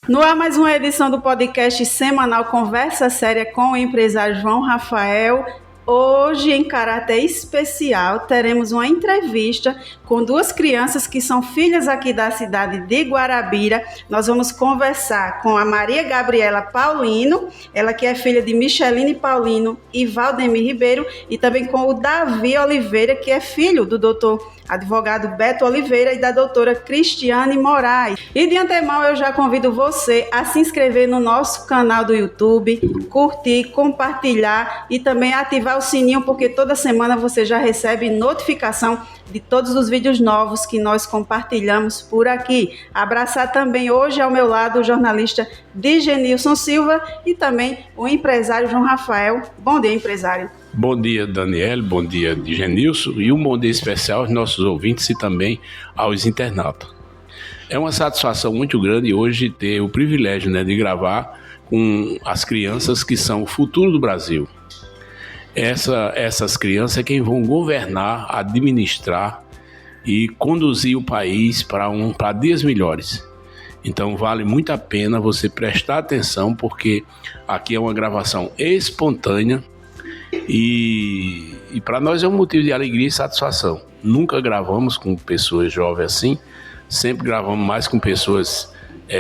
No ar, mais uma edição do podcast semanal Conversa Séria com o empresário João Rafael. Hoje, em caráter especial, teremos uma entrevista com duas crianças que são filhas aqui da cidade de Guarabira. Nós vamos conversar com a Maria Gabriela Paulino, ela que é filha de Micheline Paulino e Valdemir Ribeiro, e também com o Davi Oliveira, que é filho do doutor advogado Beto Oliveira e da doutora Cristiane Moraes. E de antemão eu já convido você a se inscrever no nosso canal do YouTube, curtir, compartilhar e também ativar o sininho, porque toda semana você já recebe notificação de todos os vídeos novos que nós compartilhamos por aqui. Abraçar também hoje ao meu lado o jornalista Digenilson Silva e também o empresário João Rafael. Bom dia, empresário. Bom dia, Daniel, bom dia, Digenilson, e um bom dia especial aos nossos ouvintes e também aos internautas. É uma satisfação muito grande hoje ter o privilégio, de gravar com as crianças que são o futuro do Brasil. Essas crianças é quem vão governar, administrar e conduzir o país para dias melhores. Então vale muito a pena você prestar atenção, porque aqui é uma gravação espontânea e para nós é um motivo de alegria e satisfação. Nunca gravamos com pessoas jovens assim, sempre gravamos mais com pessoas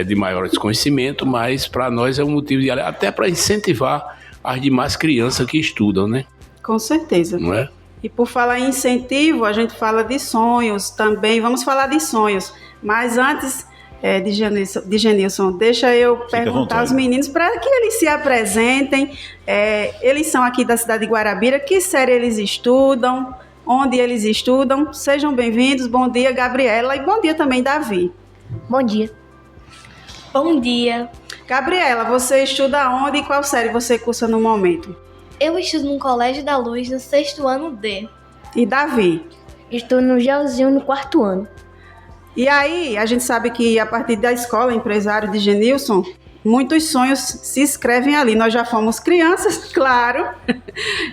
de maior desconhecimento, mas para nós é um motivo de alegria, até para incentivar as demais crianças que estudam, né? Com certeza. Não é? E por falar em incentivo, a gente fala de sonhos também, vamos falar de sonhos, mas antes de Genilson, deixa eu perguntar aos meninos para que eles se apresentem. Eles são aqui da cidade de Guarabira, que série eles estudam, onde eles estudam. Sejam bem-vindos. Bom dia, Gabriela, e bom dia também, Davi. Bom dia. Bom dia. Gabriela, você estuda onde e qual série você cursa no momento? Eu estudo no Colégio da Luz, no 6º ano D. E Davi? Estou no Gelzinho, no 4º ano. E aí, a gente sabe que a partir da escola, empresário de Genilson, muitos sonhos se escrevem ali. Nós já fomos crianças, claro,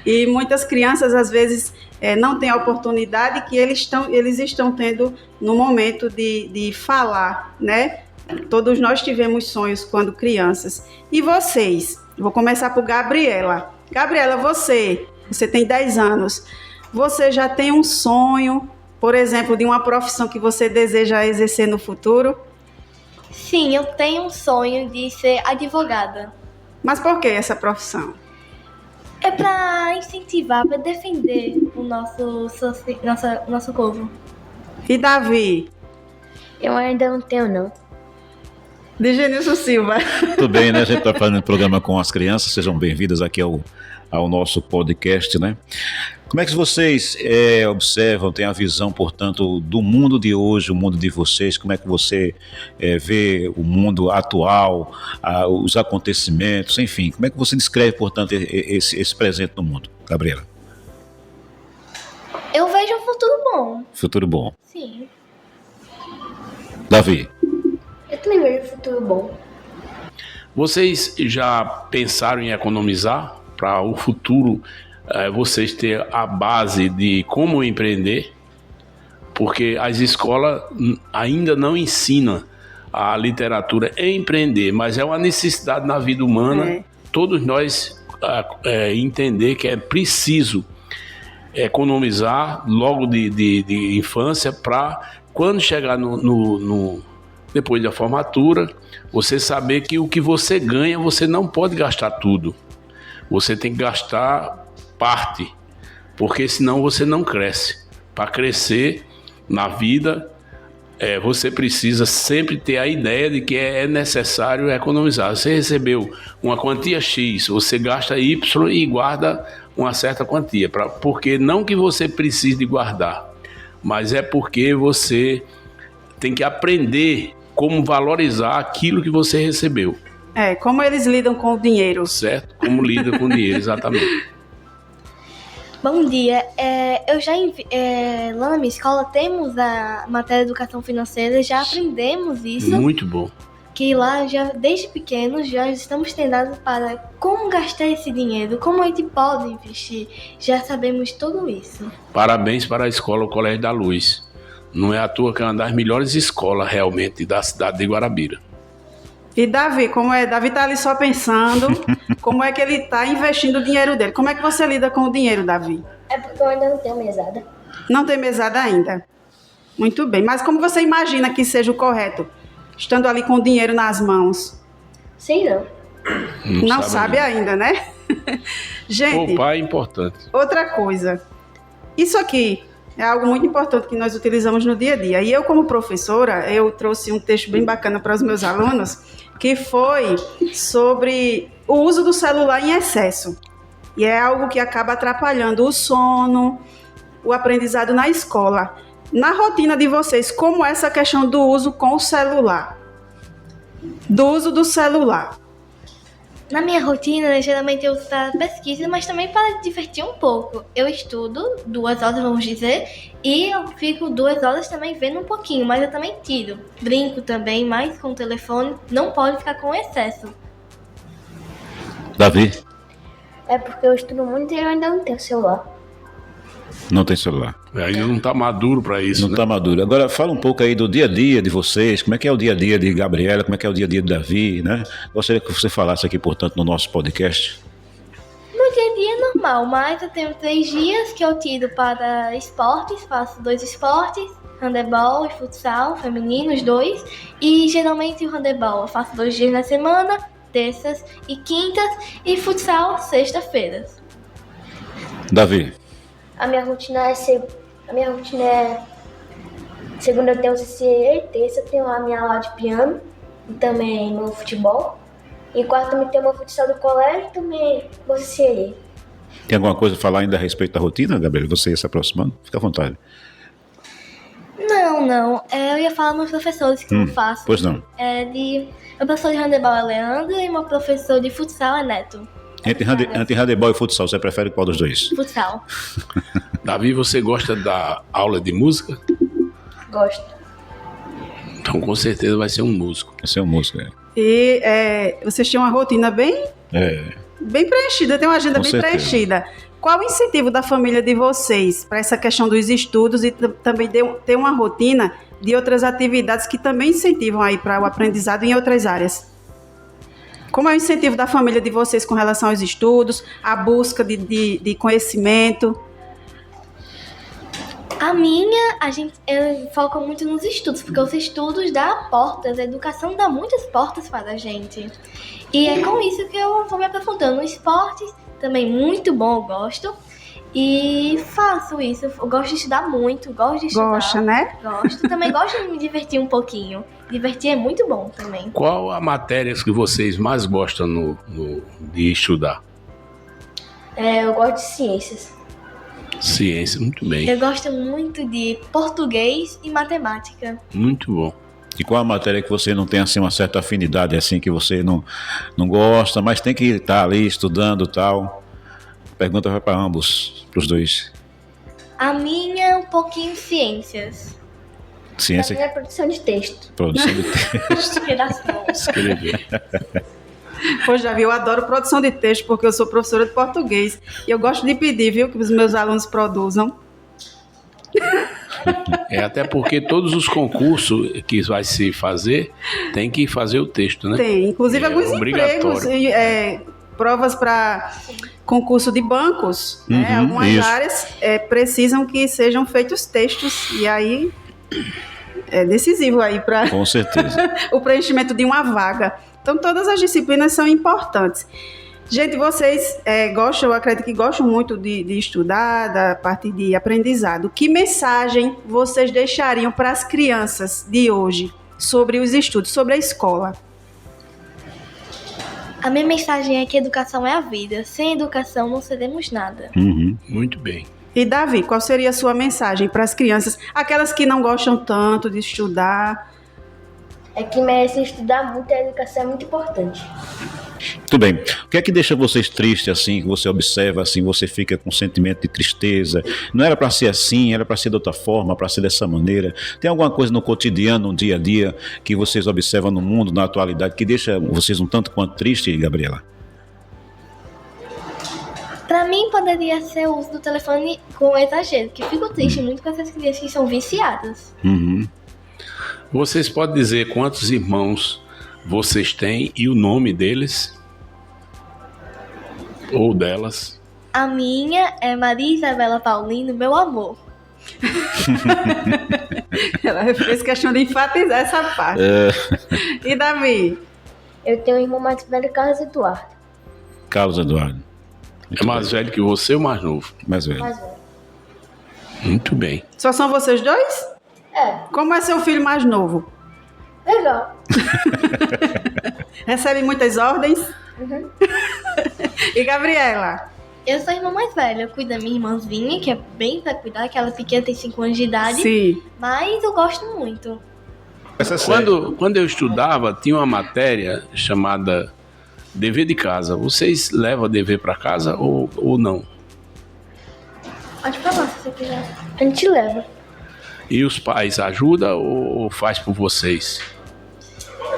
e muitas crianças, às vezes, não têm a oportunidade que eles estão tendo no momento de falar, né? Todos nós tivemos sonhos quando crianças. E vocês? Vou começar por Gabriela. Gabriela, você tem 10 anos. Você já tem um sonho, por exemplo, de uma profissão que você deseja exercer no futuro? Sim, eu tenho um sonho de ser advogada. Mas por que essa profissão? É para incentivar, para defender o nosso povo. E Davi? Eu ainda não tenho, não. Digenilson Silva. Tudo bem, né? A gente está fazendo um programa com as crianças. Sejam bem-vindas aqui ao nosso podcast, né? Como é que vocês observam, têm a visão, portanto, do mundo de hoje, o mundo de vocês? Como é que você vê o mundo atual, os acontecimentos, enfim? Como é que você descreve, portanto, esse presente no mundo? Gabriela? Eu vejo um futuro bom. Futuro bom. Sim. Davi? Eu também vejo um futuro bom. Vocês já pensaram em economizar para o futuro? Vocês ter a base de como empreender, porque as escolas ainda não ensinam a literatura em empreender, mas é uma necessidade na vida humana, todos nós entender que é preciso economizar logo de infância para quando chegar depois da formatura, você saber que o que você ganha, você não pode gastar tudo, você tem que gastar parte, porque senão você não cresce. Para crescer na vida, você precisa sempre ter a ideia de que é necessário economizar. Você recebeu uma quantia X, você gasta Y e guarda uma certa quantia, porque não que você precise de guardar, mas é porque você tem que aprender como valorizar aquilo que você recebeu. Como eles lidam com o dinheiro. Certo? Como lida com o dinheiro, exatamente. Bom dia, lá na minha escola temos a matéria de educação financeira, já aprendemos isso. Muito bom. Que lá, desde pequenos, já estamos treinados para como gastar esse dinheiro, como a gente pode investir, já sabemos tudo isso. Parabéns para a escola, o Colégio da Luz. Não é à toa que é uma das melhores escolas realmente da cidade de Guarabira. E Davi, como é? Davi tá ali só pensando como é que ele tá investindo o dinheiro dele. Como é que você lida com o dinheiro, Davi? É porque eu ainda não tenho mesada. Não tem mesada ainda. Muito bem. Mas como você imagina que seja o correto? Estando ali com o dinheiro nas mãos. Sei não. Não sabe ainda, né? Gente, Poupar é importante. outra coisa. Isso aqui é algo muito importante que nós utilizamos no dia a dia. E eu, como professora, eu trouxe um texto bem bacana para os meus alunos, que foi sobre o uso do celular em excesso. E é algo que acaba atrapalhando o sono, o aprendizado na escola. Na rotina de vocês, como é essa questão do uso com o celular? Do uso do celular. Na minha rotina, geralmente eu uso para pesquisa, mas também para divertir um pouco. Eu estudo 2 horas, vamos dizer, e eu fico 2 horas também vendo um pouquinho, mas eu também tiro. Brinco também, mas com o telefone não pode ficar com excesso. Davi, É porque eu estudo muito e eu ainda não tenho celular. não tem celular. Ainda não está maduro para isso, Não né? está maduro. Agora, fala um pouco aí do dia a dia de vocês, como é que é o dia a dia de Gabriela, como é que é o dia a dia de Davi, né? Gostaria que você falasse aqui, portanto, no nosso podcast. No dia a dia é normal, mas eu tenho 3 dias que eu tiro para esportes, faço 2 esportes, handebol e futsal, femininos 2, e geralmente o handebol eu faço 2 dias na semana, terças e quintas, e futsal sexta-feiras. Davi, A minha rotina é segunda eu tenho CCA, terça eu tenho a minha aula de piano e também meu futebol. E quarta também tenho meu futsal do colégio e também meu CCA. tem alguma coisa a falar ainda a respeito da rotina, Gabriela? Você ia se aproximando? Fica à vontade. Não. Eu ia falar nos professores que eu faço. Pois não. Meu professor de handebol é Leandro e meu professor de futsal é Neto. Entre handebol e futsal, você prefere qual dos dois? Futsal. Davi, você gosta da aula de música? Gosto. Então, com certeza vai ser um músico. Esse é um músico, é. E vocês tinham uma rotina bem É. preenchida, tem uma agenda Com bem certeza. preenchida. Qual o incentivo da família de vocês para essa questão dos estudos e também ter uma rotina de outras atividades que também incentivam aí para o aprendizado em outras áreas? Como é o incentivo da família de vocês com relação aos estudos, a busca de conhecimento? A gente foca muito nos estudos, porque os estudos dão portas, a educação dá muitas portas para a gente. E é com isso que eu vou me aprofundando no esporte, também muito bom, eu gosto. E faço isso, eu gosto de estudar muito, gosto de estudar. Gosta, né? Gosto, também gosto de me divertir um pouquinho. Divertir é muito bom também. Qual a matéria que vocês mais gostam de estudar? Eu gosto de ciências. Ciência, muito bem. Eu gosto muito de português e matemática. Muito bom. E qual a matéria que você não tem assim uma certa afinidade, assim, que você não gosta, mas tem que estar ali estudando e tal? A pergunta vai para ambos, para os dois. A minha é um pouquinho ciências. A Ciência, minha é produção de texto. produção de texto. Redação. Escrever. Pois já viu, eu adoro produção de texto porque eu sou professora de português e eu gosto de pedir, viu, que os meus alunos produzam. Até porque todos os concursos que vai se fazer, tem que fazer o texto, né? Tem, inclusive É alguns empregos, obrigatório. provas para concurso de bancos, né? Uhum, Algumas isso. áreas precisam que sejam feitos textos e aí é decisivo aí para Com certeza. o preenchimento de uma vaga. Então todas as disciplinas são importantes. Gente, vocês gostam, eu acredito que gostam muito de estudar, da parte de aprendizado. Que mensagem vocês deixariam para as crianças de hoje sobre os estudos, sobre a escola? A minha mensagem é que educação é a vida. Sem educação não seremos nada. Uhum. Muito bem. E Davi, qual seria a sua mensagem para as crianças, aquelas que não gostam tanto de estudar? É que merecem estudar muito, a educação é muito importante. Muito bem. O que é que deixa vocês tristes assim, que você observa assim, você fica com um sentimento de tristeza? Não era para ser assim, era para ser de outra forma, para ser dessa maneira. Tem alguma coisa no cotidiano, no dia a dia, que vocês observam no mundo, na atualidade, que deixa vocês um tanto quanto tristes, Gabriela? Pra mim, poderia ser o uso do telefone com exagero, que fico triste muito com essas crianças que são viciadas. Uhum. Vocês podem dizer quantos irmãos vocês têm e o nome deles ou delas? A minha é Maria Isabela Paulino, meu amor. Ela fez questão de enfatizar essa parte. E Davi? Eu tenho um irmão mais velho, Carlos Eduardo. Carlos Eduardo. É mais velho que você ou mais novo? Mais velho. Mais velho. Muito bem. Só são vocês dois? É, Como é seu filho mais novo? legal. Recebe muitas ordens? Uhum. E Gabriela? Eu sou a irmã mais velha, eu cuido da minha irmãzinha, que é bem pra cuidar, que ela é pequena, tem 5 anos de idade. Sim. Mas eu gosto muito. Essa é série. Quando eu estudava, tinha uma matéria chamada dever de casa. Vocês levam dever para casa ou não? Pode falar se você quiser. A gente leva. E os pais ajudam ou faz por vocês?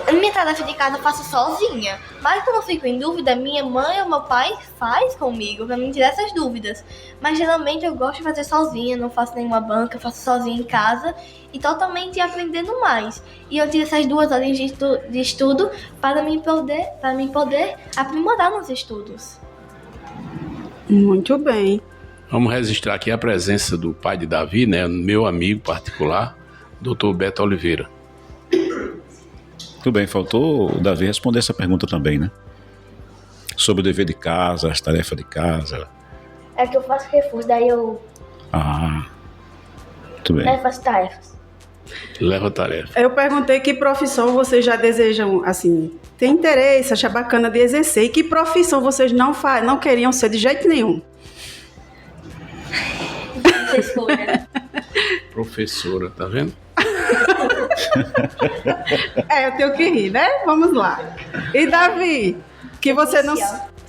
A minha tarefa de casa eu faço sozinha. Mas quando eu fico em dúvida, minha mãe ou meu pai faz comigo pra me tirar essas dúvidas. Mas geralmente eu gosto de fazer sozinha, não faço nenhuma banca, eu faço sozinha em casa e totalmente aprendendo mais. E eu tiro essas 2 horas de estudo para mim poder aprimorar nos estudos. Muito bem. Vamos registrar aqui a presença do pai de Davi, né? Meu amigo particular, Dr. Beto Oliveira. Tudo bem, faltou o Davi responder essa pergunta também, né? Sobre o dever de casa, as tarefas de casa. É que eu faço reforço, daí eu Muito bem. faço tarefas. Leva a tarefa. Eu perguntei que profissão vocês já desejam, assim, tem interesse, achar bacana de exercer. E que profissão vocês não queriam ser de jeito nenhum? Você escolha. Professora, tá vendo? Eu tenho que rir, né? Vamos lá. E Davi, que você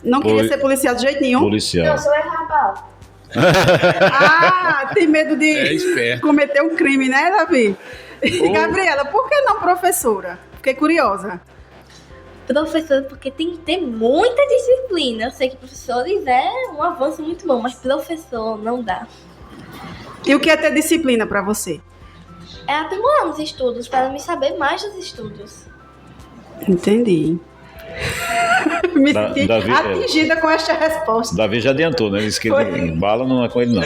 não queria ser policial de jeito nenhum? Policial. Não, sou verbal. Tem medo É de esperto. cometer um crime, né, Davi? E Oh. Gabriela, por que não professora? Fiquei curiosa. Professor, porque tem que ter muita disciplina. Eu sei que professores é um avanço muito bom, mas professor não dá. E o que é ter disciplina pra você? É aprimorar nos estudos, para me saber mais dos estudos. Entendi. Me senti Davi, atingida com esta resposta. Davi já adiantou, né? Ele disse que bala não é com ele, não.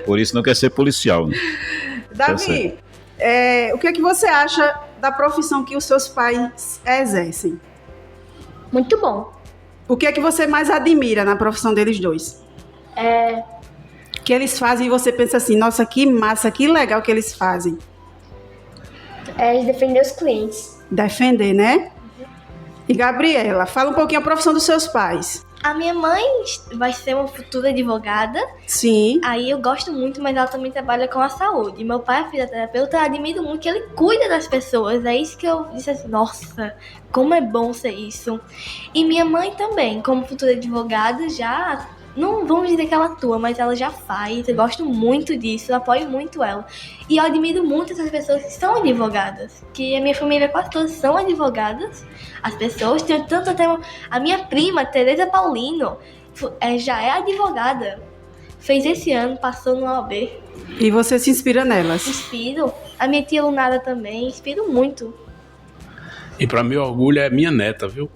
Por isso não quer ser policial, né? Davi, o que é que você acha da profissão que os seus pais exercem? Muito bom. O que é que você mais admira na profissão deles dois? Que eles fazem e você pensa assim, nossa, que massa, que legal que eles fazem. É defender os clientes. Defender, né? E Gabriela, fala um pouquinho a profissão dos seus pais. A minha mãe vai ser uma futura advogada. Sim. Aí eu gosto muito, mas ela também trabalha com a saúde. Meu pai é fisioterapeuta, eu admiro muito que ele cuida das pessoas. É isso que eu disse assim, nossa, como é bom ser isso. E minha mãe também, como futura advogada, já... Não vamos dizer que ela atua, mas ela já faz. Eu gosto muito disso, eu apoio muito ela. E eu admiro muito essas pessoas que são advogadas. Que a minha família quase todas são advogadas. As pessoas, tem tanto até... A minha prima, Tereza Paulino, já é advogada. Fez esse ano, passou no OAB. E você se inspira nelas. Inspiro. A minha tia Lunara também, inspiro muito. E para meu orgulho é minha neta, viu?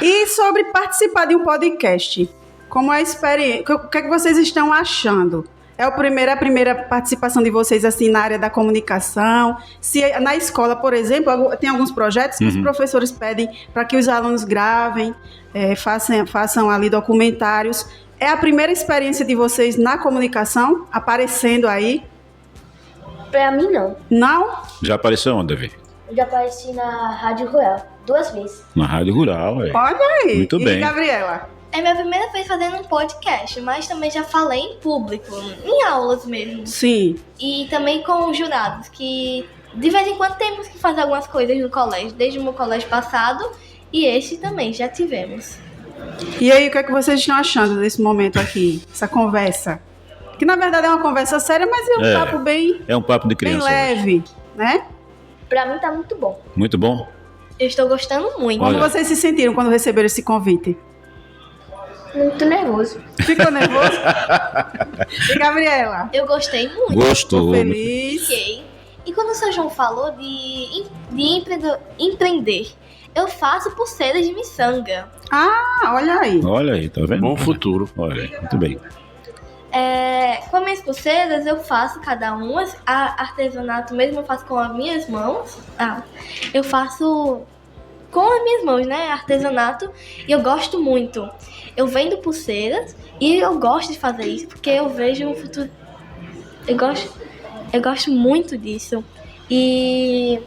E sobre participar de um podcast, como é a experiência? O que é que vocês estão achando? É a primeira participação de vocês assim na área da comunicação? Se na escola, por exemplo, tem alguns projetos que os professores pedem para que os alunos gravem, façam ali documentários. É a primeira experiência de vocês na comunicação, aparecendo aí? Pra mim, não. Não? Já apareceu onde, Davi? Eu já apareci na Rádio Rural 2 vezes. Na Rádio Rural, velho. Olha aí. Muito E bem. Gabriela? É minha primeira vez fazendo um podcast, mas também já falei em público, em aulas mesmo. Sim. E também com jurados, que de vez em quando temos que fazer algumas coisas no colégio, desde o meu colégio passado e este também já tivemos. E aí, o que é que vocês estão achando desse momento aqui, essa conversa? Que na verdade é uma conversa séria, mas é um papo bem, É um papo de bem criança. leve, né? Pra mim tá muito bom. Muito bom. Eu estou gostando muito. Como Olha. vocês se sentiram quando receberam esse convite? Muito nervoso. Ficou nervoso? E Gabriela? Eu gostei muito. Gostou. Tô feliz. Fiquei. E quando o São João falou empreender, eu faço pulseiras de miçanga. Ah, olha aí. Olha aí, tá vendo? Bom futuro. Olha aí, muito bem. Com as minhas pulseiras eu faço cada uma, artesanato mesmo eu faço com as minhas mãos. Eu faço com as minhas mãos, né? Artesanato. E eu gosto muito. Eu vendo pulseiras e eu gosto de fazer isso porque eu vejo um futuro. Eu gosto muito disso. E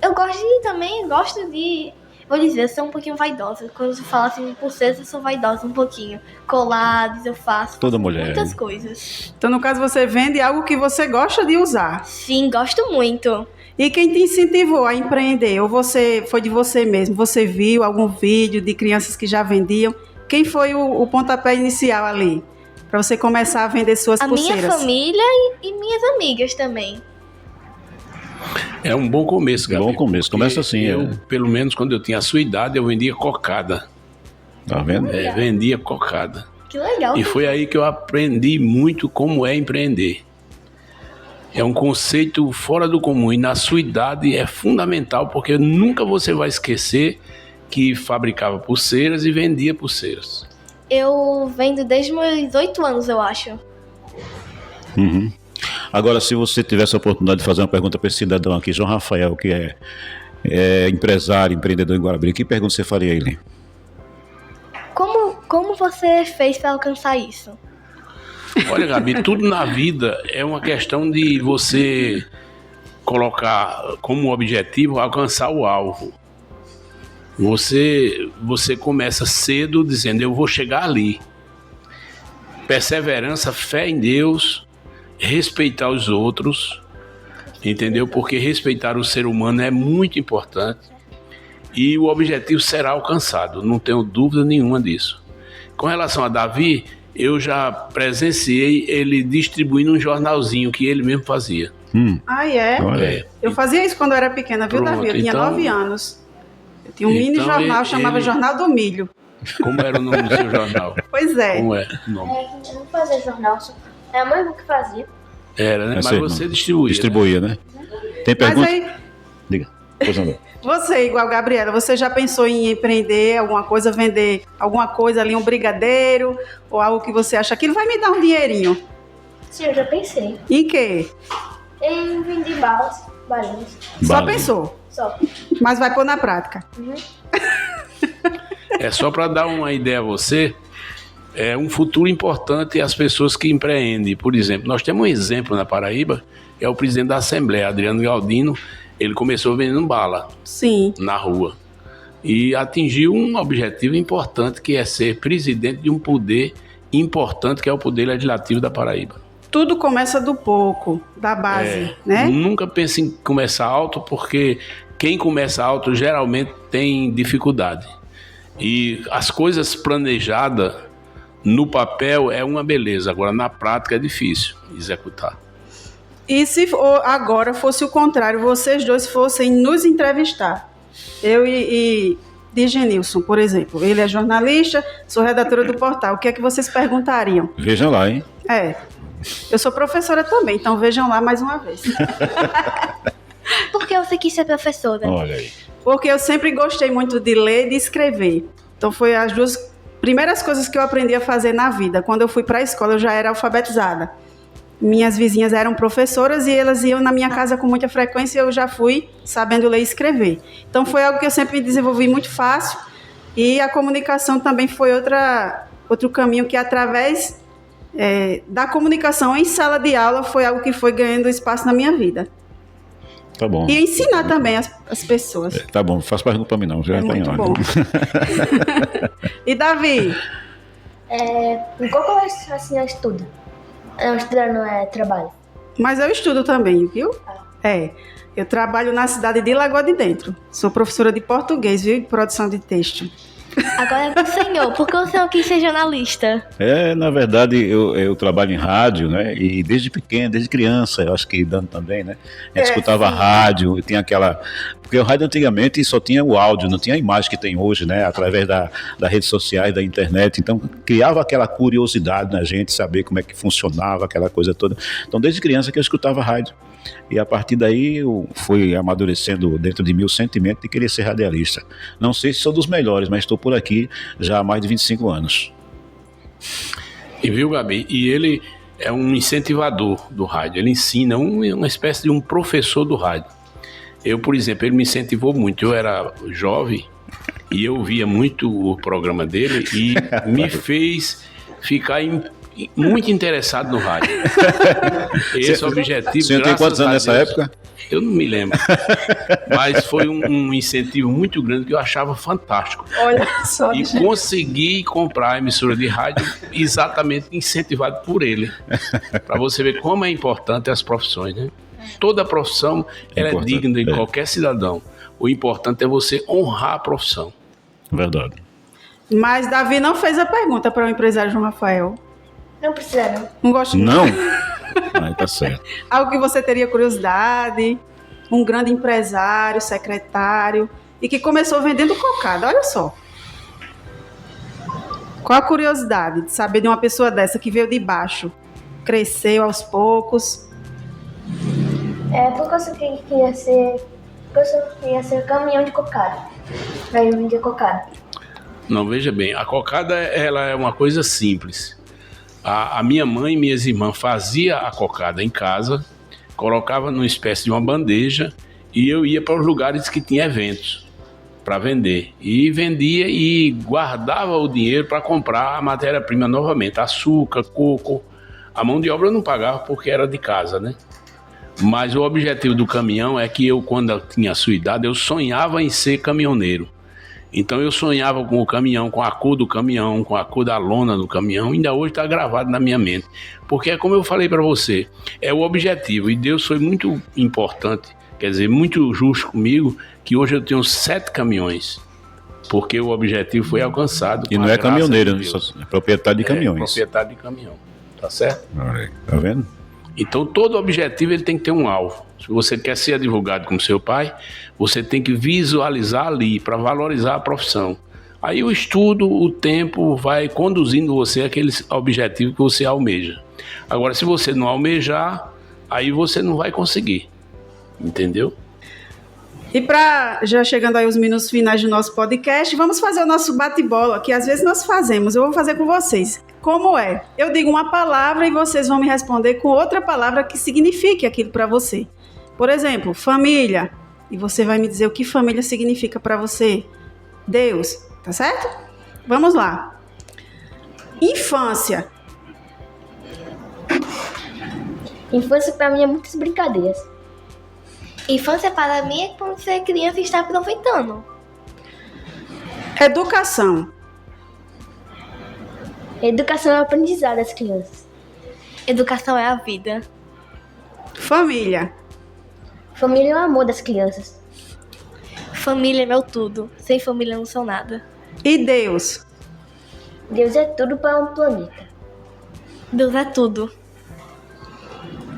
eu gosto de. Vou dizer, eu sou um pouquinho vaidosa. Quando você fala assim, pulseiras, eu sou vaidosa um pouquinho. Colares, eu faço. Toda mulher. Muitas coisas. Então, no caso, você vende algo que você gosta de usar. Sim, gosto muito. E quem te incentivou a empreender? Ou foi de você mesmo? Você viu algum vídeo de crianças que já vendiam? Quem foi o pontapé inicial ali? Para você começar a vender suas pulseiras? A minha família e minhas amigas também. É um bom começo, Gabriel. Bom começo. Começa assim. Eu, pelo menos quando eu tinha a sua idade, eu vendia cocada. Tá vendo? Vendia cocada. Que legal. E foi aí que eu aprendi muito como é empreender. É um conceito fora do comum e na sua idade é fundamental, porque nunca você vai esquecer que fabricava pulseiras e vendia pulseiras. Eu vendo desde meus 8 anos, eu acho. Uhum. Agora, se você tivesse a oportunidade de fazer uma pergunta para esse cidadão aqui, João Rafael, que é empresário, empreendedor em Guarabira, que pergunta você faria a ele? Como você fez para alcançar isso? Olha, Gabi, tudo na vida é uma questão de você colocar como objetivo alcançar o alvo. Você começa cedo dizendo, eu vou chegar ali. Perseverança, fé em Deus, respeitar os outros, entendeu? Porque respeitar o ser humano é muito importante e o objetivo será alcançado, não tenho dúvida nenhuma disso. Com relação a Davi, eu já presenciei ele distribuindo um jornalzinho que ele mesmo fazia. Ah, é? É. Eu fazia isso quando eu era pequena, viu, Pronto, Davi? Eu tinha então- 9 anos. Eu tinha um mini Então, jornal, chamava Jornal do Milho. Como era o nome do seu jornal? Pois é. Como é o nome? Eu não fazia jornal, é a mãe que fazia. Era, né? É Mas seu você irmão. distribuía. Distribuía, né? Tem Mas pergunta? aí, Diga. Pois não. você, igual a Gabriela, você já pensou em empreender alguma coisa, vender alguma coisa ali, um brigadeiro, ou algo que você acha que vai me dar um dinheirinho? Sim, eu já pensei. Em quê? Em vender balinhas. Só Bala. pensou, Só. mas vai pôr na prática. É só para dar uma ideia a você, é um futuro importante as pessoas que empreendem. Por exemplo, nós temos um exemplo na Paraíba, que é o presidente da Assembleia, Adriano Galdino. Ele começou vendendo bala Sim. na rua e atingiu um objetivo importante, que é ser presidente de um poder importante, que é o poder legislativo da Paraíba. Tudo começa do pouco, da base, né? Nunca pense em começar alto, porque quem começa alto geralmente tem dificuldade. E as coisas planejadas no papel é uma beleza, agora na prática é difícil executar. E se agora fosse o contrário, vocês dois fossem nos entrevistar, eu e Digenilson, por exemplo, ele é jornalista, sou redatora do portal, o que é que vocês perguntariam? Veja lá, hein? Eu sou professora também, então vejam lá mais uma vez. Por que você quis ser professora? Olha aí. Porque eu sempre gostei muito de ler e de escrever. Então foi as duas primeiras coisas que eu aprendi a fazer na vida. Quando eu fui para a escola, eu já era alfabetizada. Minhas vizinhas eram professoras e elas iam na minha casa com muita frequência e eu já fui sabendo ler e escrever. Então foi algo que eu sempre me desenvolvi muito fácil e a comunicação também foi outro caminho que através da comunicação em sala de aula foi algo que foi ganhando espaço na minha vida. Tá bom. E ensinar também as pessoas. Tá bom, não faça pergunta pra mim não, já É tá em muito ordem. bom. E Davi? Em qual colégio a senhora estuda? Não, estudar não é trabalho. Mas eu estudo também, viu? Eu trabalho na cidade de Lagoa de Dentro. Sou professora de português, viu? E produção de texto. Agora é pro senhor. Por que o senhor quis ser jornalista? Na verdade, eu trabalho em rádio, né? E desde pequeno, desde criança, eu acho que Dando também, né? A gente escutava rádio, e tinha aquela... Porque o rádio antigamente só tinha o áudio, não tinha a imagem que tem hoje, né? Através das redes sociais, da internet. Então, criava aquela curiosidade na gente, saber como é que funcionava aquela coisa toda. Então, desde criança que eu escutava rádio. E a partir daí eu fui amadurecendo dentro de mim o sentimento de querer ser radialista. Não sei se sou dos melhores, mas estou por aqui já há mais de 25 anos. E viu, Gabi? E ele é um incentivador do rádio. Ele ensina, uma espécie de um professor do rádio. Eu, por exemplo, ele me incentivou muito. Eu era jovem e eu via muito o programa dele e me fez ficar muito interessado no rádio. Esse é o objetivo. O senhor tem quantos anos nessa época? Eu não me lembro. Mas foi um incentivo muito grande que eu achava fantástico. Olha só. E consegui comprar a emissora de rádio exatamente incentivado por ele. Para você ver como é importante as profissões, né? Toda profissão ela é digna de qualquer cidadão. O importante é você honrar a profissão. Verdade. Mas Davi não fez a pergunta para o empresário João Rafael. Não precisa, não. Não gosto Não? Aí tá certo. Algo que você teria curiosidade, um grande empresário, secretário, e que começou vendendo cocada, olha só. Qual a curiosidade de saber de uma pessoa dessa que veio de baixo, cresceu aos poucos? Porque eu só queria ser caminhão de cocada. Aí eu vendia cocada. Não, veja bem, a cocada ela é uma coisa simples. A minha mãe e minhas irmãs faziam a cocada em casa, colocava numa espécie de uma bandeja e eu ia para os lugares que tinha eventos para vender. E vendia e guardava o dinheiro para comprar a matéria-prima novamente, açúcar, coco. A mão de obra eu não pagava porque era de casa, né? Mas o objetivo do caminhão é que eu, quando eu tinha a sua idade, eu sonhava em ser caminhoneiro. Então eu sonhava com o caminhão, com a cor do caminhão, com a cor da lona do caminhão, ainda hoje está gravado na minha mente. Porque é como eu falei para você, é o objetivo, e Deus foi muito importante, quer dizer, muito justo comigo, que hoje eu tenho 7 caminhões, porque o objetivo foi alcançado. E não é caminhoneiro, é proprietário de caminhões. É proprietário de caminhão, tá certo? Tá vendo? Então todo objetivo ele tem que ter um alvo. Se você quer ser advogado como seu pai, você tem que visualizar ali para valorizar a profissão. Aí o estudo, o tempo vai conduzindo você àquele objetivo que você almeja. Agora, se você não almejar, aí você não vai conseguir. Entendeu? E para já chegando aí os minutos finais do nosso podcast, vamos fazer o nosso bate-bola, que às vezes nós fazemos. Eu vou fazer com vocês. Como é? Eu digo uma palavra e vocês vão me responder com outra palavra que signifique aquilo para você. Por exemplo, família. E você vai me dizer o que família significa para você. Deus, tá certo? Vamos lá. Infância. Infância para mim é muitas brincadeiras. Infância para mim é quando você é criança e está aproveitando. Educação. Educação é o aprendizado das crianças. Educação é a vida. Família. Família é o amor das crianças. Família é meu tudo. Sem família eu não sou nada. E Deus. Deus é tudo para um planeta. Deus é tudo.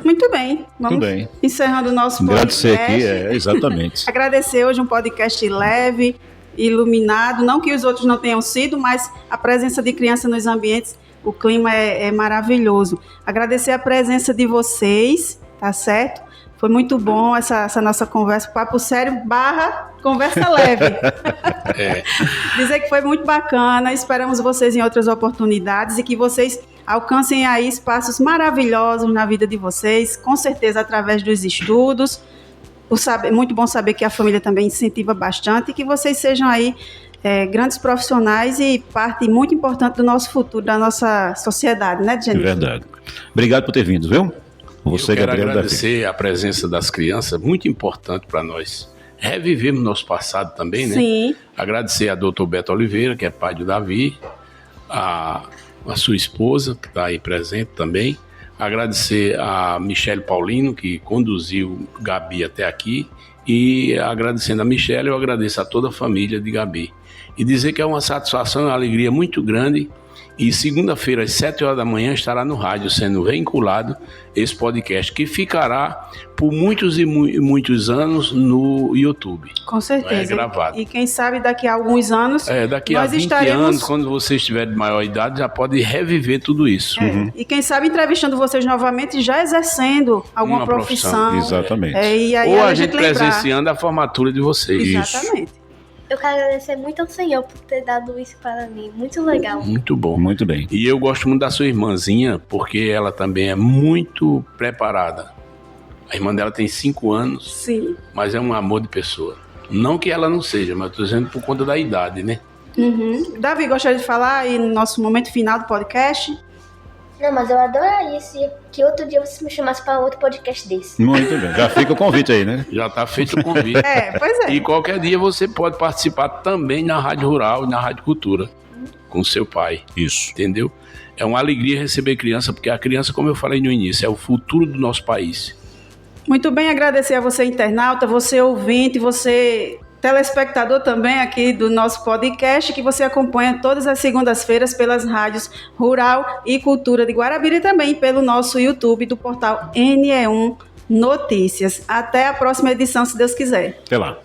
Muito bem. Vamos Muito bem. encerrando o nosso podcast. Agradecer aqui, exatamente. Agradecer hoje um podcast leve, iluminado. Não que os outros não tenham sido, mas a presença de criança nos ambientes, o clima é maravilhoso. Agradecer a presença de vocês, tá certo? Foi muito bom essa nossa conversa, papo sério / conversa leve. Dizer que foi muito bacana, esperamos vocês em outras oportunidades e que vocês alcancem aí espaços maravilhosos na vida de vocês, com certeza através dos estudos. Muito bom saber que a família também incentiva bastante e que vocês sejam aí grandes profissionais e parte muito importante do nosso futuro, da nossa sociedade, né, Jennifer? É verdade. Obrigado por ter vindo, viu? Você, eu quero Gabriel, agradecer a presença das crianças, muito importante para nós. Revivemos nosso passado também, né? Sim. Agradecer a doutor Beto Oliveira, que é pai do Davi, a sua esposa, que está aí presente também. Agradecer a Michele Paulino, que conduziu Gabi até aqui. E agradecendo a Michele, eu agradeço a toda a família de Gabi. e dizer que é uma satisfação e uma alegria muito grande. E segunda-feira, às 7 horas da manhã, estará no rádio sendo vinculado esse podcast, que ficará por muitos e muitos anos no YouTube. Com certeza. Gravado. E quem sabe daqui a alguns anos... daqui a 20 anos, quando você estiver de maior idade, já pode reviver tudo isso. E quem sabe entrevistando vocês novamente, já exercendo alguma profissão. Exatamente. E aí ou a gente presenciando a formatura de vocês. Exatamente. Isso. Eu quero agradecer muito ao Senhor por ter dado isso para mim. Muito legal. Muito bom. Muito bem. E eu gosto muito da sua irmãzinha, porque ela também é muito preparada. A irmã dela tem 5 anos, Sim. mas é um amor de pessoa. Não que ela não seja, mas estou dizendo por conta da idade, né? Davi, gostaria de falar aí no nosso momento final do podcast? Não, mas eu adoraria que outro dia você me chamasse para outro podcast desse. Muito bem. Já fica o convite aí, né? Já está feito o convite. Pois é. E qualquer dia você pode participar também na Rádio Rural e na Rádio Cultura, com seu pai. Isso. Entendeu? É uma alegria receber criança, porque a criança, como eu falei no início, é o futuro do nosso país. Muito bem, agradecer a você, internauta, você ouvinte, você telespectador também aqui do nosso podcast, que você acompanha todas as segundas-feiras pelas rádios Rural e Cultura de Guarabira e também pelo nosso YouTube do portal NE1 Notícias. Até a próxima edição, se Deus quiser. Até lá.